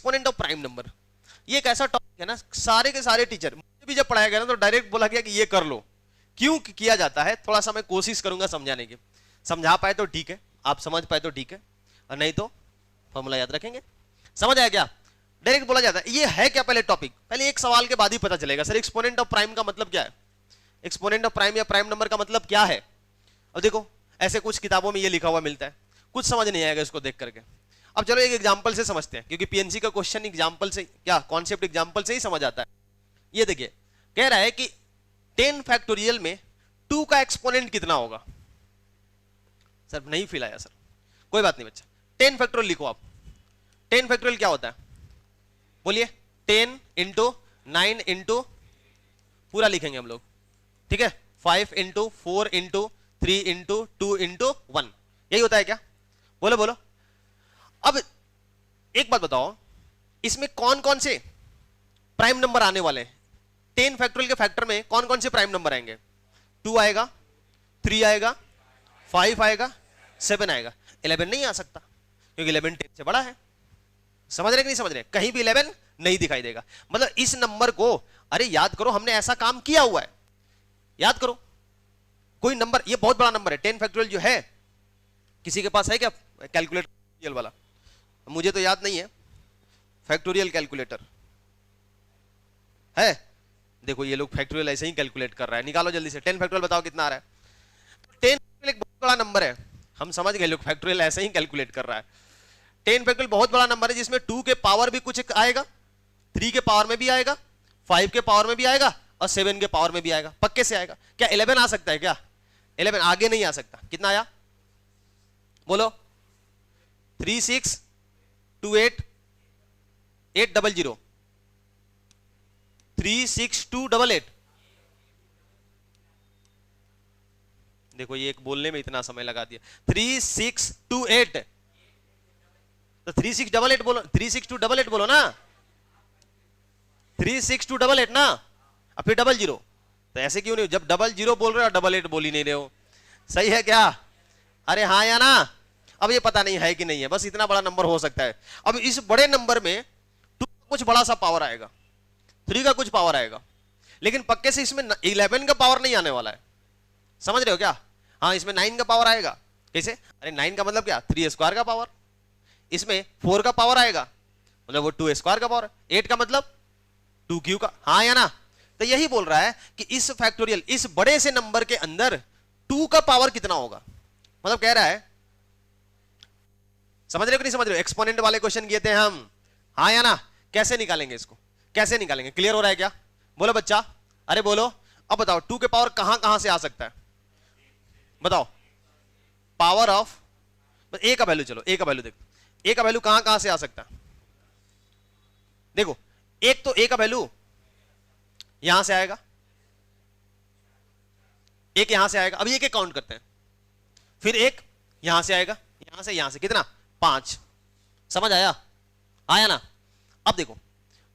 Exponent of prime number, ये एक ऐसा टॉपिक है ना, सारे के सारे टीचर, मुझे भी जब पढ़ाया गया ना तो डायरेक्ट बोला गया कि ये कर लो। क्यों किया जाता है, थोड़ा सा मैं कोशिश करूंगा समझाने की, समझा पाए तो ठीक है, आप समझ पाए तो ठीक है, और नहीं तो फॉर्मूला याद रखेंगे। समझ आया क्या? डायरेक्ट बोला जाता है। ये है क्या पहले टॉपिक, पहले एक सवाल के बाद ही पता चलेगा सर एक्सपोनेंट ऑफ प्राइम का मतलब क्या है, एक्सपोनेंट ऑफ प्राइम या प्राइम नंबर का मतलब क्या है। अब देखो ऐसे कुछ किताबों में ये लिखा हुआ मिलता है, कुछ समझ नहीं आएगा इसको देख करके। अब चलो एक एग्जांपल से समझते हैं, क्योंकि पीएनसी का क्वेश्चन एग्जांपल से, क्या कॉन्सेप्ट एग्जांपल से ही समझ आता है। ये देखिए कह रहा है कि 10 फैक्टोरियल में 2 का एक्सपोनेंट कितना होगा। सर नहीं फील आया सर, कोई बात नहीं बच्चा, 10 फैक्टोरियल लिखो आप। 10 फैक्टोरियल क्या होता है बोलिए, 10 इंटू 9 इंटू, पूरा लिखेंगे हम लोग, ठीक है, 5 इंटू 4 इंटू 3 इंटू 2 इंटू 1, यही होता है क्या? बोलो बोलो। अब एक बात बताओ, इसमें कौन कौन से प्राइम नंबर आने वाले हैं? 10 फैक्टोरियल के फैक्टर में कौन कौन से प्राइम नंबर आएंगे? 2 आएगा, 3 आएगा, 5 आएगा, 7 आएगा। 11 नहीं आ सकता क्योंकि 11 10 से बड़ा है। समझ रहे कि नहीं समझ रहे? कहीं भी 11 नहीं दिखाई देगा। मतलब इस नंबर को, अरे याद करो, हमने ऐसा काम किया हुआ है, याद करो कोई नंबर, ये बहुत बड़ा नंबर है 10 फैक्टोरियल जो है। किसी के पास है क्या कैलकुलेटर वाला? मुझे तो याद नहीं है, फैक्टोरियल कैलकुलेटर है? देखो ये लोग फैक्टोरियल ऐसे ही कैलकुलेट कर रहा है, निकालो जल्दी से 10 फैक्टोरियल बताओ कितना आ रहा है। 10 फैक्टोरियल एक बहुत बड़ा नंबर है, हम समझ गए, लोग फैक्टोरियल ऐसे ही कैलकुलेट कर रहा है। 10 फैक्टोरियल बहुत बड़ा नंबर है जिसमें 2 के पावर भी कुछ आएगा, 3 के पावर में भी आएगा, 5 के पावर में भी आएगा और 7 के पावर में भी आएगा, पक्के से आएगा। क्या 11 आ सकता है क्या? 11 आगे नहीं आ सकता। कितना आया बोलो? 3 6 2 8 800 3 6 2 8 8। देखो ये एक बोलने में इतना समय लगा दिया। 3 6 2 8, तो 3 6 8 8 बोलो, 3 6 2 8 8 बोलो ना, 3 6 2 8 8 ना, और फिर 00। तो ऐसे क्यों नहीं, जब 00 बोल रहे हो 88 बोल ही नहीं रहे हो, सही है क्या? अरे हाँ या ना? अब ये पता नहीं है कि नहीं है, बस इतना बड़ा नंबर हो सकता है। अब इस बड़े नंबर में 2 का कुछ बड़ा सा पावर आएगा, 3 का कुछ पावर आएगा, लेकिन पक्के से इसमें 11 का पावर नहीं आने वाला है। समझ रहे हो क्या? हाँ इसमें 9 का पावर आएगा। कैसे? अरे 9 का मतलब क्या? 3 स्क्वायर का पावर। इसमें 4 का पावर आएगा, मतलब वो 2 स्क्वायर का पावर। 8 का मतलब 2 क्यू का। हाँ या ना? तो यही बोल रहा है कि इस फैक्टोरियल, इस बड़े से नंबर के अंदर 2 का पावर कितना होगा। मतलब कह रहा है, समझ रहे हो कि नहीं समझ रहे हो? एक्सपोनेंट वाले क्वेश्चन किए थे हम, हाँ या ना? कैसे निकालेंगे इसको, कैसे निकालेंगे? क्लियर हो रहा है क्या? बोलो बच्चा, अरे बोलो। अब बताओ 2 के पावर कहां कहां से आ सकता है, बताओ? पावर ऑफ ए का वैल्यू, चलो ए का वैल्यू देखो, ए का वैल्यू कहां कहां से आ सकता है? देखो एक तो ए का वैल्यू यहां से आएगा, एक यहां से आएगा। अब ये एक काउंट करते हैं, फिर एक यहां से आएगा, यहां से कितना? 5। समझ आया? आया ना? अब देखो,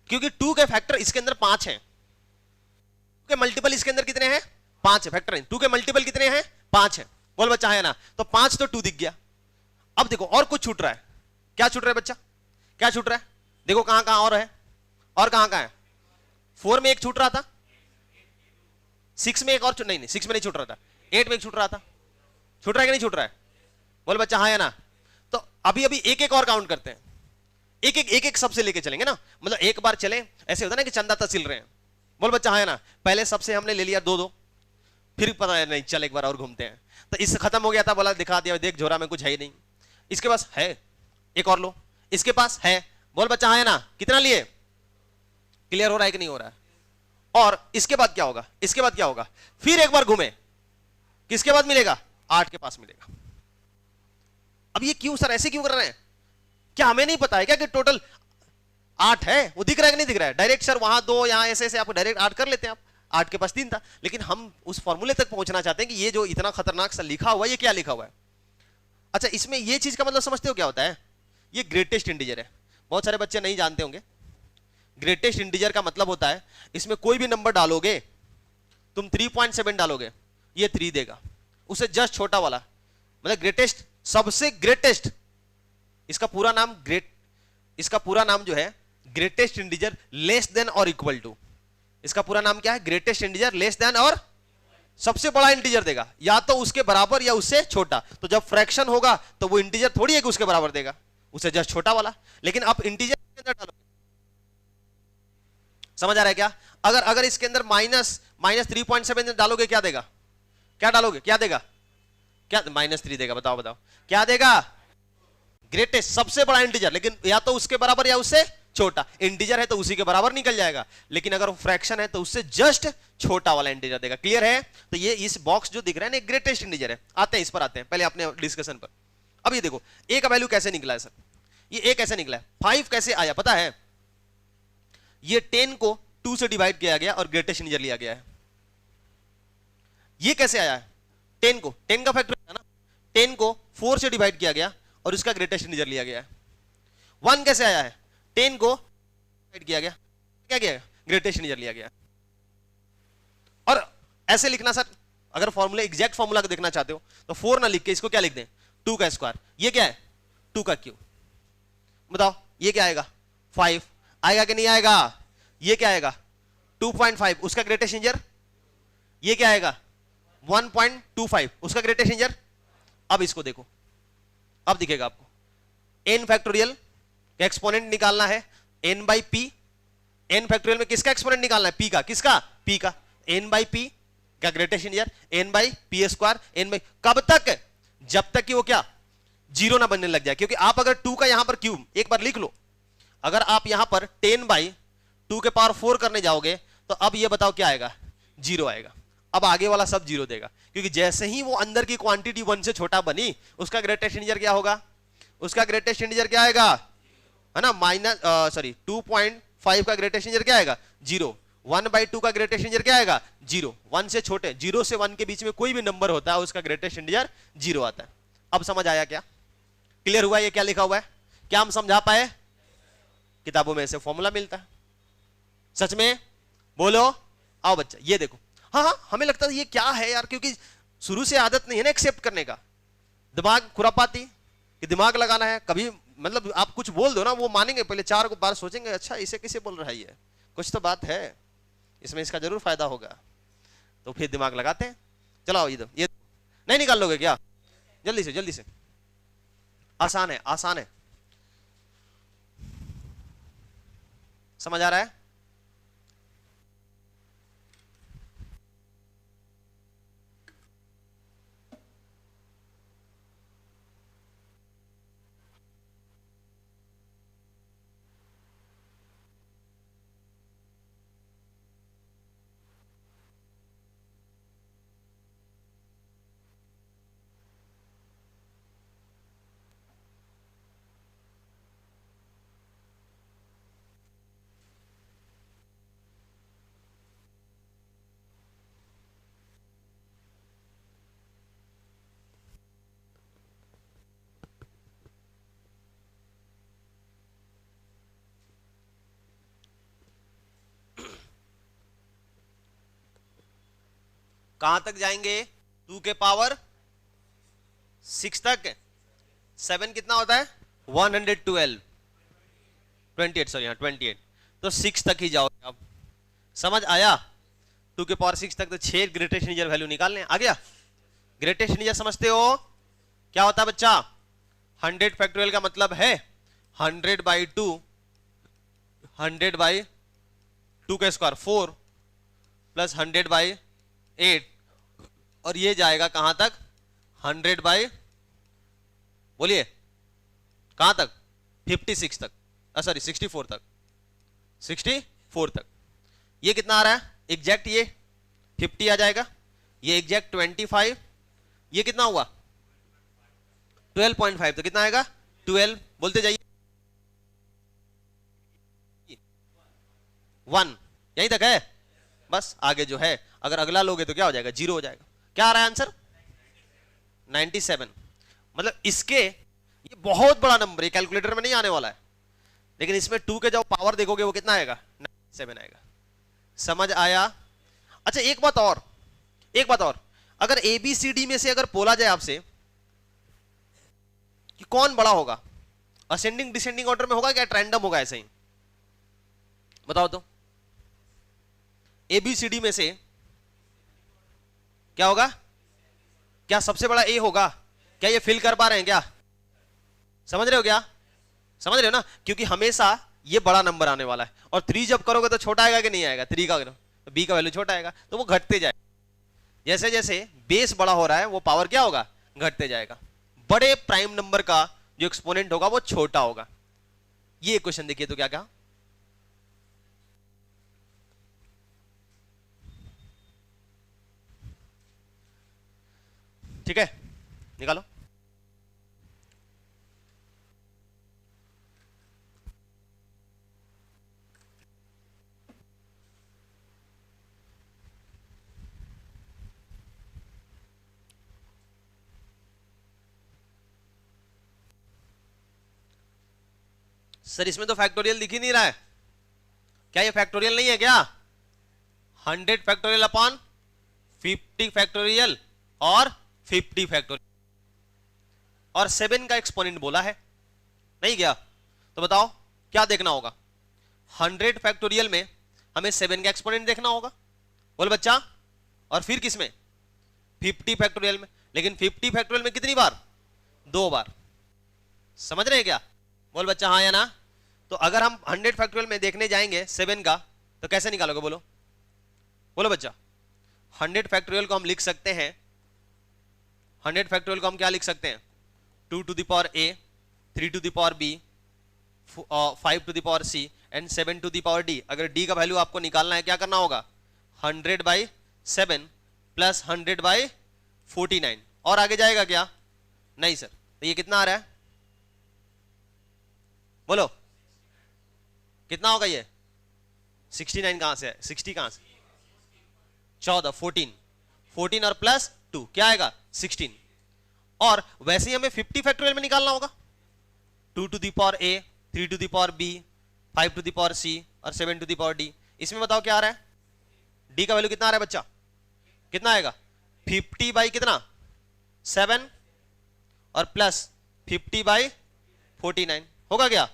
क्योंकि 2 के फैक्टर इसके अंदर 5 हैं, 2 के मल्टीपल इसके अंदर कितने हैं? 5 है। फैक्टर 2 के मल्टीपल कितने हैं? 5 है। बोल बच्चा है ना? तो 5 तो 2 दिख गया। अब देखो और कुछ छूट रहा है। क्या छूट रहा है बच्चा? क्या छूट रहा है? देखो कहां कहां और है, और कहां कहां है? 4 में एक छूट रहा था, 6 में एक और नहीं नहीं 6 में नहीं छूट रहा था, 8 में एक छूट रहा था। छूट रहा है कि नहीं छूट रहा है? बोल बच्चा हाँ या ना? तो अभी अभी एक एक और काउंट करते हैं, एक एक सबसे लेके चलेंगे ना, मतलब एक बार चले, ऐसे होता है ना कि चंदा तहसील रहे हैं। बोल बच्चा हाँ या ना? पहले सबसे हमने ले लिया 2 2, फिर पता है नहीं, चल एक बार और घूमते हैं। तो इससे खत्म हो गया था, बोला दिखा दिया, देख झोरा में कुछ है ही नहीं। इसके पास है, एक और लो, इसके पास है। बोल बच्चा हाँ या ना? कितना लिए? क्लियर हो रहा है कि नहीं हो रहा है? और इसके बाद क्या होगा? इसके बाद क्या होगा? फिर एक बार घूमे, किसके बाद मिलेगा? 8 के पास मिलेगा। अब ये क्यों सर ऐसे क्यों कर रहे हैं? क्या हमें नहीं पता है क्या कि टोटल 8 है? वो दिख रहा है कि नहीं दिख रहा है? डायरेक्ट सर वहां 2 यहां ऐसे ऐसे आप डायरेक्ट 8 कर लेते हैं आप, 8 के पास 3 था, लेकिन हम उस फॉर्मूले तक पहुंचना चाहते हैं कि ये जो इतना खतरनाक सा लिखा हुआ है, ये क्या लिखा हुआ है। अच्छा इसमें ये चीज का मतलब समझते हो क्या होता है? ये ग्रेटेस्ट इंटीजर है, बहुत सारे बच्चे नहीं जानते होंगे। ग्रेटेस्ट इंटीजर का मतलब होता है इसमें कोई भी नंबर डालोगे, तुम 3.7 डालोगे, ये 3 देगा, उससे जस्ट छोटा वाला, मतलब ग्रेटेस्ट, सबसे ग्रेटेस्ट, इसका पूरा नाम इसका पूरा नाम जो है ग्रेटेस्ट इंटीजर लेस देन और इक्वल टू, इसका पूरा नाम क्या है? ग्रेटेस्ट इंटीजर लेस देन और सबसे बड़ा इंटीजर देगा, या तो उसके बराबर या उससे छोटा। तो जब फ्रैक्शन होगा तो वो इंटीजर थोड़ी है कि उसके बराबर देगा, उसे जस्ट छोटा वाला। लेकिन आप इंटीजर के अंदर डालोगे, समझ आ रहा है क्या? अगर इसके अंदर माइनस 3.7 डालोगे क्या देगा? क्या डालोगे क्या देगा? क्या -3 देगा? बताओ बताओ क्या देगा? ग्रेटेस्ट, सबसे बड़ा इंटीजर, लेकिन या तो उसके बराबर या उससे छोटा। इंटीजर है तो उसी के बराबर निकल जाएगा, लेकिन अगर फ्रैक्शन है तो उससे जस्ट छोटा वाला इंटीजर देगा। क्लियर है? तो ये इस बॉक्स जो दिख रहा है ना, ग्रेटेस्ट इंटीजर है। आते हैं इस पर, आते हैं पहले अपने डिस्कशन पर। अब ये देखो ए का वैल्यू कैसे निकला है सर, ये ए कैसे निकला है, 5 कैसे आया पता है? ये 10 को 2 से डिवाइड किया गया और ग्रेटेस्ट इंटीजर लिया गया है। ये कैसे आया है? 10 को, 10 का फैक्टर था ना, 10 को 4 से डिवाइड किया गया और उसका ग्रेटेस्ट इंटीजर लिया गया है। 1 कैसे आया है? 10 को डिवाइड किया गया, क्या किया गया? ग्रेटेस्ट इंटीजर लिया गया। और ऐसे लिखना सर, अगर फॉर्मूला एग्जैक्ट फॉर्मूला को देखना चाहते हो तो 4 ना लिख के इसको क्या लिख दें? 2 का स्क्वायर। ये क्या है? 2 का क्यूब। बताओ ये क्या आएगा? 5 आएगा कि नहीं आएगा? ये क्या आएगा? 2.5, उसका ग्रेटेस्ट इंटीजर। ये क्या आएगा? 1.25, उसका ग्रेटेस्ट इंटीजर। अब इसको देखो, अब दिखेगा आपको n फैक्टोरियल का एक्सपोनेंट निकालना है n by P. n factorial में किसका एक्सपोनेंट निकालना है? p का। किसका? p का। n बाई पी का greatest integer, n by P square, n by, कब तक? जब तक कि वो क्या जीरो ना बनने लग जाए। क्योंकि आप अगर 2 का यहां पर क्यूब, एक बार लिख लो, अगर आप यहां पर 10 बाई 2 के पावर 4 करने जाओगे तो अब ये बताओ क्या आएगा? जीरो आएगा। अब आगे वाला सब जीरो देगा, क्योंकि जैसे ही वो अंदर की क्वांटिटी 1 से छोटा बनी, उसका ग्रेटेस्ट इंटीजर क्या होगा? उसका ग्रेटेस्ट इंटीजर क्या आएगा? है ना, 2.5 का ग्रेटेस्ट इंटीजर क्या आएगा? जीरो। 1/2 का ग्रेटेस्ट इंटीजर क्या आएगा? जीरो। 1 से छोटे, 0 से 1 के बीच में कोई भी नंबर होता है उसका ग्रेटेस्ट इंटीजर जीरो आता है। अब समझ आया क्या? क्लियर हुआ ये क्या लिखा हुआ है? क्या हम समझा पाए? किताबों में ऐसे फॉर्मूला मिलता है, सच में बोलो। आओ बच्चा ये देखो, हाँ हमें लगता है ये क्या है यार, क्योंकि शुरू से आदत नहीं है ना एक्सेप्ट करने का, दिमाग खुरापाती कि दिमाग लगाना है। कभी मतलब आप कुछ बोल दो ना, वो मानेंगे, पहले 4 बार सोचेंगे, अच्छा इसे किसे बोल रहा है, ये कुछ तो बात है इसमें, इसका जरूर फायदा होगा, तो फिर दिमाग लगाते हैं। चलो आओ इधर, ये नहीं निकाल लोगे क्या? जल्दी से जल्दी से, आसान है आसान है, समझ आ रहा है? कहां तक जाएंगे? 2 के पावर 6 तक। 7 कितना होता है? 112, 28 सॉरी, 28, तो 6 तक ही जाओगे। अब समझ आया? 2 के पावर 6 तक, तो 6 ग्रेटेस्ट इंटीजर वैल्यू निकालने। आ गया? ग्रेटेस्ट इंटीजर समझते हो क्या होता है बच्चा? 100 फैक्टोरियल का मतलब है 100/2, 100/2 का स्क्वायर 4 प्लस 100/8, और ये जाएगा कहां तक? 100 बोलिए कहां तक? 56 तक, सॉरी 64 तक, 64 तक। ये कितना आ रहा है एग्जैक्ट? ये 50 आ जाएगा, ये एग्जैक्ट 25, ये कितना हुआ? 12.5, तो कितना आएगा? 12, बोलते जाइए, 1, यहीं तक है बस। आगे जो है अगर अगला लोगे तो क्या हो जाएगा? जीरो हो जाएगा। क्या आ रहा है आंसर? 97। मतलब इसके, ये बहुत बड़ा नंबर, ये कैलकुलेटर में नहीं आने वाला है, लेकिन इसमें 2 के जब पावर देखोगे वो कितना आएगा? 97 आएगा। समझ आया? अच्छा एक बात और, एक बात और, अगर ABCD में से अगर बोला जाए आपसे कि कौन बड़ा होगा, असेंडिंग डिसेंडिंग ऑर्डर में होगा क्या, रैंडम होगा ऐसे ही? बताओ तो, ABCD में से क्या होगा? क्या सबसे बड़ा A होगा? क्या ये फिल कर पा रहे हैं क्या? समझ रहे हो क्या? समझ रहे हो ना? क्योंकि हमेशा ये बड़ा नंबर आने वाला है, और 3 जब करोगे तो छोटा आएगा कि नहीं आएगा? 3 का B का वैल्यू छोटा आएगा, तो वो घटते जाएगा। जैसे जैसे बेस बड़ा हो रहा है वो पावर क्या होगा? घटते जाएगा। बड़े प्राइम नंबर का जो एक्सपोनेंट होगा वो छोटा होगा। ये क्वेश्चन देखिए तो क्या कहा, ठीक है, निकालो। सर इसमें तो फैक्टोरियल दिख ही नहीं रहा है, क्या ये फैक्टोरियल नहीं है क्या? 100 फैक्टोरियल अपॉन 50 फैक्टोरियल और 50 फैक्टोरियल, और 7 का एक्सपोनेंट बोला है, नहीं क्या? तो बताओ क्या देखना होगा? 100 फैक्टोरियल में हमें 7 का एक्सपोनेंट देखना होगा, बोल बच्चा, और फिर किसमें? 50 फैक्टोरियल में। लेकिन 50 फैक्टोरियल में कितनी बार? 2 बार। समझ रहे हैं क्या? बोल बच्चा हाँ या ना? तो अगर हम 100 फैक्टोरियल में देखने जाएंगे 7 का, तो कैसे निकालोगे? बोलो बोलो बच्चा। 100 फैक्टोरियल को हम लिख सकते हैं, 100 फैक्टोरियल को हम क्या लिख सकते हैं? 2 to the power A, 3 to the power B, 5 to the power C and 7 to the power D। अगर D का वैल्यू आपको निकालना है, क्या करना होगा? 100/7 प्लस 100/49। और आगे जाएगा क्या? नहीं सर। तो ये कितना आ रहा है? बोलो कितना होगा ये? 69 कहां से है? 60 कहां से? 14, 14 और प्लस 2 क्या आएगा? 16। और वैसे ही हमें 50 फैक्टोरियल में निकालना होगा, 2 to the power A, 3 to the power B, 5 to the power C और 7 to the power D। इसमें बताओ क्या आ रहा है? D का वैल्यू कितना आ रहा है बच्चा? कितना आएगा? 50 बाई कितना? 7 और प्लस 50/49 होगा क्या?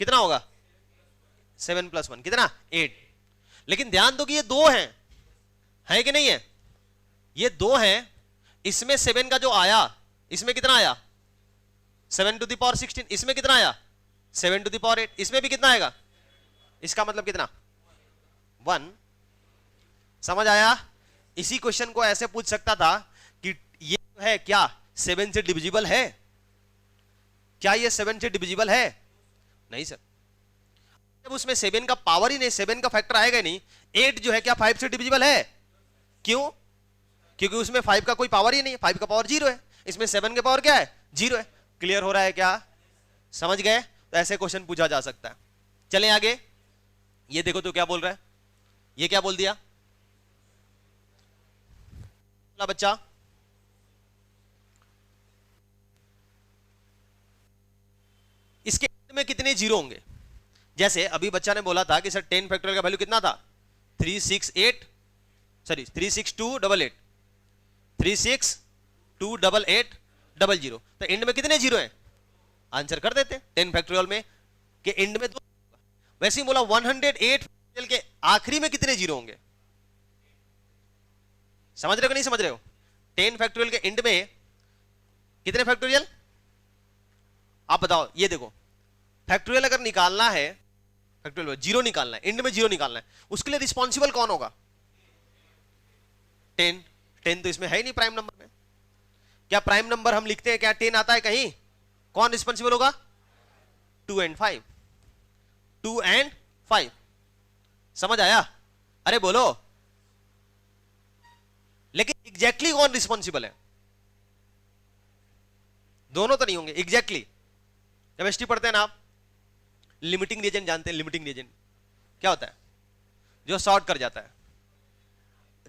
कितना होगा? 7 + 1 कितना? 8। लेकिन ध्यान दो कि ये 2 हैं, है कि नहीं है? ये 2 हैं, इसमें 7 का जो आया, इसमें कितना आया? 7 to the power 16। इसमें कितना आया? 7 to the power 8। इसमें भी कितना आएगा? इसका मतलब कितना? 1। समझ आया? इसी क्वेश्चन को ऐसे पूछ सकता था कि ये है क्या 7 से डिविजिबल है? क्या ये 7 से डिविजिबल है? नहीं सर। जब उसमें 7 का पावर ही नहीं, 7 का फैक्टर आएगा ही नहीं। 8 जो है क्या 5 से डिविजिबल है? क्यों? क्योंकि उसमें 5 का कोई पावर ही नहीं है, 5 का पावर 0 है। इसमें 7 का पावर क्या है? 0 है। क्लियर हो रहा है क्या? समझ गए? तो ऐसे क्वेश्चन पूछा जा सकता है। चलें आगे। ये देखो तो क्या बोल रहा है, ये क्या बोल दिया बच्चा? इसके में कितने जीरो होंगे? जैसे अभी बच्चा ने बोला था कि सर 10 फैक्टोरियल का वैल्यू कितना था? 36288 3628800। तो एंड में कितने जीरो हैं? आंसर कर देते हैं 10 फैक्टोरियल में के एंड में 2। वैसे ही बोला 108 फैक्टोरियल के आखिरी में कितने जीरो होंगे? समझ रहे हो कि नहीं समझ रहे हो? 10 फैक्टोरियल के एंड में कितने फैक्टोरियल? आप बताओ। ये देखो, फैक्टोरियल अगर निकालना है, फैक्टोरियल जीरो निकालना है, एंड में जीरो निकालना है, उसके लिए रिस्पॉन्सिबल कौन होगा? 10 तो इसमें है ही नहीं प्राइम नंबर में। क्या प्राइम नंबर हम लिखते हैं क्या 10 आता है कहीं? कौन रिस्पॉन्सिबल होगा? 2 and 5। 2 and 5। समझ आया? अरे बोलो। लेकिन एग्जैक्टली कौन रिस्पॉन्सिबल है? दोनों तो नहीं होंगे एग्जैक्टली। केमिस्ट्री पढ़ते हैं ना आप, लिमिटिंग रिएजेंट जानते हैं? लिमिटिंग रिएजेंट क्या होता है? जो शॉर्ट कर जाता है।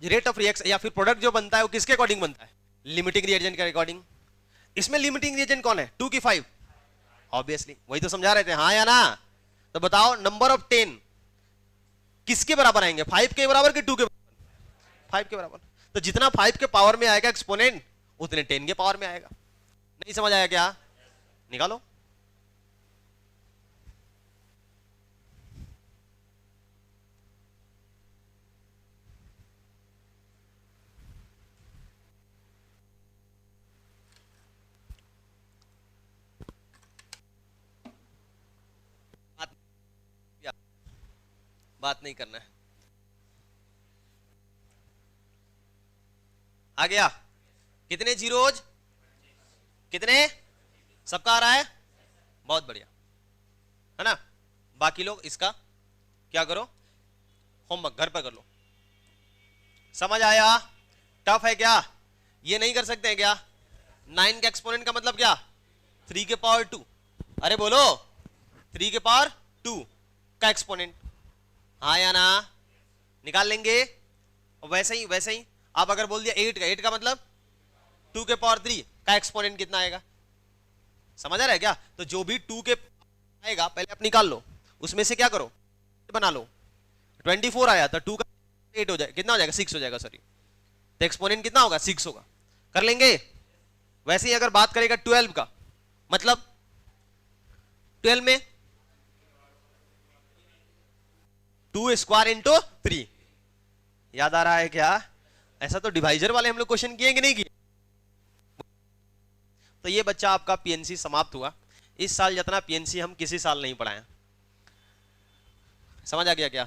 रेट ऑफ रिएक्शन या फिर प्रोडक्ट जो बनता है वो किसके अकॉर्डिंग बनता है? लिमिटिंग रिएजेंट के अकॉर्डिंग। इसमें लिमिटिंग रिएजेंट कौन है? 2 की 5? ऑब्वियसली वही तो समझा रहे थे, हाँ या ना? तो बताओ नंबर ऑफ 10 किसके बराबर आएंगे? 5 के बराबर कि 2 के बराबर? 5 के बराबर। तो जितना 5 के पावर में आएगा एक्सपोनेंट, उतने 10 के पावर में आएगा। नहीं समझ आया क्या? निकालो। बात नहीं करना है। आ गया? कितने जीरोज? कितने? सबका आ रहा है? बहुत बढ़िया, है ना। बाकी लोग इसका क्या करो, होमवर्क घर पर कर लो। समझ आया? टफ है क्या? ये नहीं कर सकते हैं क्या? 9 का एक्सपोनेंट का मतलब क्या? 3 के पावर 2। अरे बोलो, 3 के पावर 2 का एक्सपोनेंट, हाँ या ना? निकाल लेंगे। वैसे ही आप अगर बोल दिया 8 का मतलब 2 के पावर 3 का एक्सपोनेंट कितना आएगा? समझ आ रहा है क्या? तो जो भी 2 के आएगा पहले आप निकाल लो, उसमें से क्या करो, बना लो। 24 आया तो 2 का 8 हो जाएगा, कितना हो जाएगा? 6 हो जाएगा, सॉरी। तो एक्सपोनेंट कितना होगा? 6 होगा। कर लेंगे। वैसे ही अगर बात करेगा 12 का, मतलब 12 में 2 स्क्वायर इंटू 3, याद आ रहा है क्या? ऐसा तो डिवाइजर वाले हम लोग क्वेश्चन किए कि नहीं किए? तो ये बच्चा आपका पीएनसी समाप्त हुआ। इस साल जितना पीएनसी हम किसी साल नहीं पढ़ाए। समझ आ गया क्या?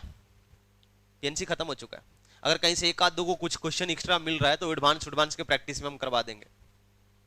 पीएनसी खत्म हो चुका है। अगर कहीं से एक आध दो को कुछ क्वेश्चन एक्स्ट्रा मिल रहा है तो एडवांस के प्रैक्टिस में हम करवा देंगे।